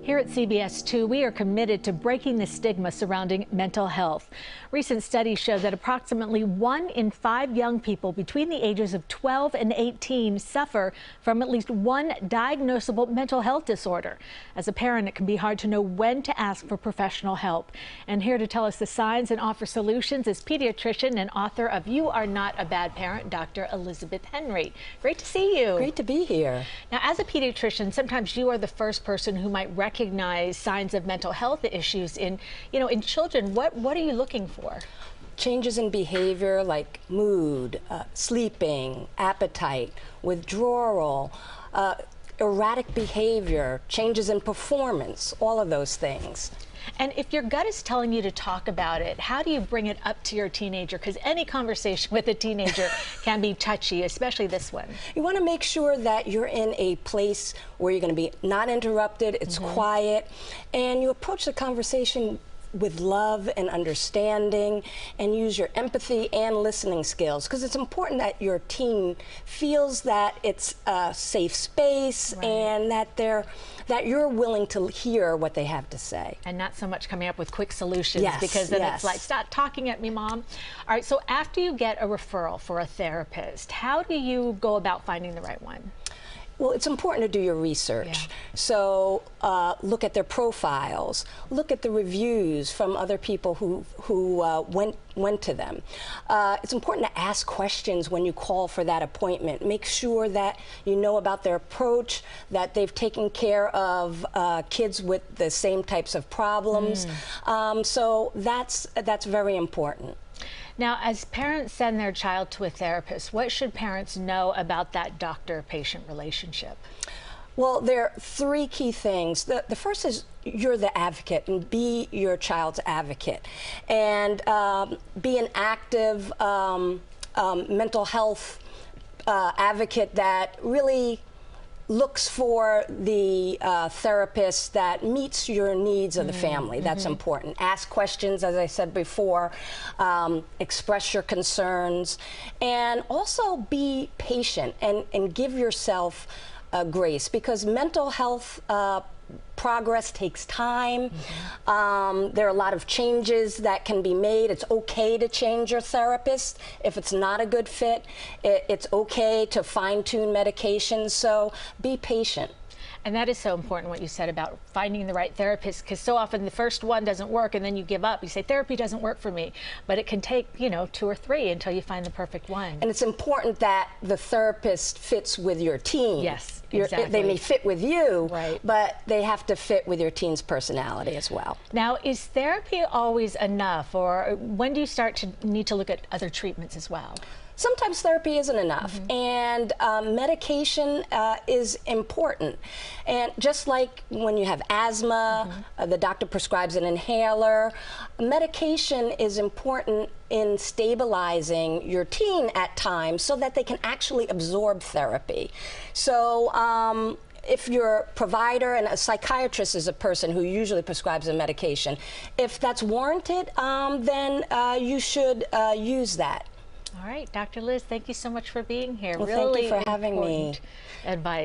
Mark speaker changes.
Speaker 1: Here at CBS 2, we are committed to breaking the stigma surrounding mental health. Recent studies show that approximately 1 in 5 young people between the ages of 12 and 18 suffer from at least one diagnosable mental health disorder. As a parent, it can be hard to know when to ask for professional help. And here to tell us the signs and offer solutions is pediatrician and author of You Are Not a Bad Parent, Dr. Elizabeth Henry. Great to see you.
Speaker 2: Great to be here.
Speaker 1: Now, as a pediatrician, sometimes you are the first person who might recognize signs of mental health issues in children. What are you looking for?
Speaker 2: Changes in behavior like mood, sleeping, appetite, withdrawal, erratic behavior, changes in performance, all of those things.
Speaker 1: And if your gut is telling you to talk about it, how do you bring it up to your teenager? Because any conversation with a teenager can be touchy, especially this one.
Speaker 2: You want to make sure that you're in a place where you're going to be not interrupted, it's quiet, and you approach the conversation with love and understanding, and use your empathy and listening skills, because it's important that your teen feels that it's a safe space, right, and that you're willing to hear what they have to say.
Speaker 1: And not so much coming up with quick solutions,
Speaker 2: yes,
Speaker 1: because then
Speaker 2: yes,
Speaker 1: it's like, stop talking at me, Mom. All right, so after you get a referral for a therapist, how do you go about finding the right one?
Speaker 2: Well, it's important to do your research.
Speaker 1: Yeah.
Speaker 2: So look at their profiles, look at the reviews from other people who went to them. It's important to ask questions when you call for that appointment. Make sure that you know about their approach, that they've taken care of kids with the same types of problems. So that's very important.
Speaker 1: Now, as parents send their child to a therapist, what should parents know about that doctor-patient relationship?
Speaker 2: Well, there are 3 key things. The first is you're the advocate, and be your child's advocate. And be an active mental health advocate that really looks for the therapist that meets your needs of the family. That's important. Ask questions, as I said before, express your concerns, and also be patient and give yourself grace, because mental health progress takes time. There are a lot of changes that can be made. It's okay to change your therapist if it's not a good fit. It's okay to fine-tune medications, so be patient.
Speaker 1: And that is so important, what you said about finding the right therapist, because so often the first one doesn't work and then you give up. You say, therapy doesn't work for me. But it can take, 2 or 3 until you find the perfect one.
Speaker 2: And it's important that the therapist fits with your teen.
Speaker 1: Yes, exactly.
Speaker 2: They may fit with you,
Speaker 1: right,
Speaker 2: but they have to fit with your teen's personality as well.
Speaker 1: Now, is therapy always enough, or when do you start to need to look at other treatments as well?
Speaker 2: Sometimes therapy isn't enough, and medication is important. And just like when you have asthma, the doctor prescribes an inhaler, medication is important in stabilizing your teen at times so that they can actually absorb therapy. So if your provider, and a psychiatrist is a person who usually prescribes a medication, if that's warranted, then you should use that.
Speaker 1: All right, Dr. Liz, thank you so much for being here.
Speaker 2: Well,
Speaker 1: really
Speaker 2: thank you for having me.
Speaker 1: Advice.